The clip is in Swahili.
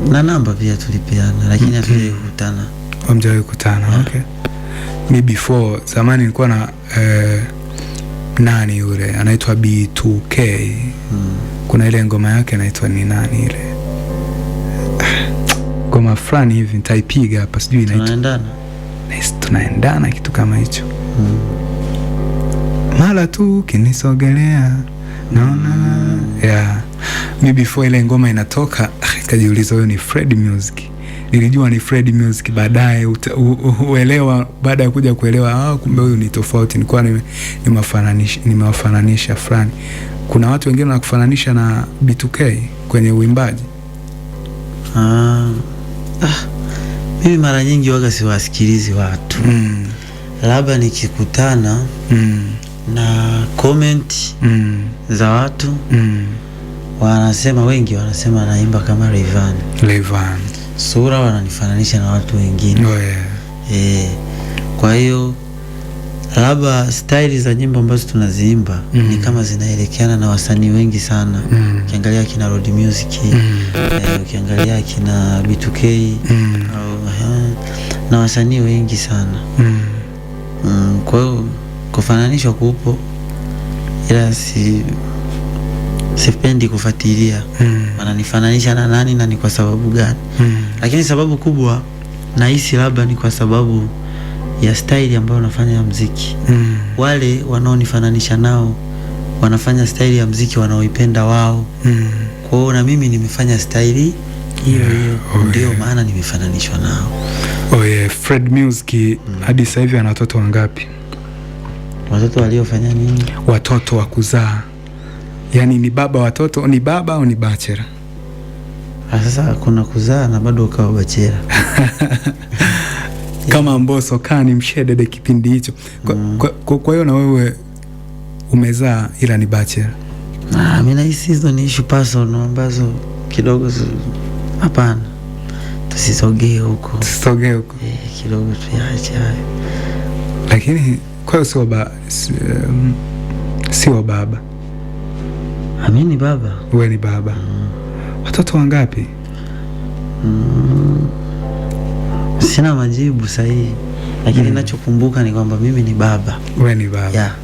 Na namba pia tulipeana, lakini hatujawahi kukutana. Hamjawahi kukutana? Yeah. Okay. Me before zamani nilikuwa na nani yule anaitwa B2K. Kuna ile ngoma yake anaitwa ni nani ile? Ngoma fulani hivi nitaipiga hapa, sijui inaitwa. Tunaendana kitu kama hicho. Mara tu kinisogelea naona me before ile ngoma inatoka kajiuliza huyo ni Fred Music. Nilijua ni Fred Music, baadaye uelewa, baada ya kuja kuelewa kumbe huyu ni tofauti. Nilikuwa nimewafananisha fulani. Kuna watu wengine wanakufananisha na B2K kwenye uimbaji? Mimi mara nyingi waga siwasikilizi watu. Labda nikikutana na comment za watu, wanasema, wengi wanasema naimba kama Rayvanny. Sura wananifananisha na watu wengine. Kwa hiyo labda style za nyimbo ambazo tunaziimba ni kama zinaelekeana na wasanii wengi sana. Ukiangalia kina Road Music, ukiangalia kina B2K, na wasanii wengi sana. Kwa hiyo kufananishwa kupo, ila sipendi kufuatilia wananifananisha na nani na ni kwa sababu gani. Lakini sababu kubwa nahisi labda ni kwa sababu ya style ambayo nafanya muziki. Wale wanaonifananisha nao wanafanya style ya muziki wanaoipenda wao. Kwa hiyo na mimi nimefanya style hiyo, ndio maana nimefananishwa nao. Fred Music hadi sasa hivi ana watoto wangapi? Watoto waliofanya nini? Watoto wa kuzaa. Yaani ni baba watoto, ni baba au ni bachelor? Sasa kuna kuzaa na bado ukawa bachelor. Kama Mbosso kani mshedede kipindi hicho. Kwa hiyo na wewe umezaa ila ni bachelor? Mimi nahisi hizo ni issue personal ambazo kidogo hapana. Tusisogee huko. Kidogo tuache hayo. Lakini kwa hiyo sio baba. Mimi ni baba. Wewe ni baba. Watoto wangapi? Sina majibu sahihi, lakini ninachokumbuka ni kwamba mimi ni baba. Wewe ni baba.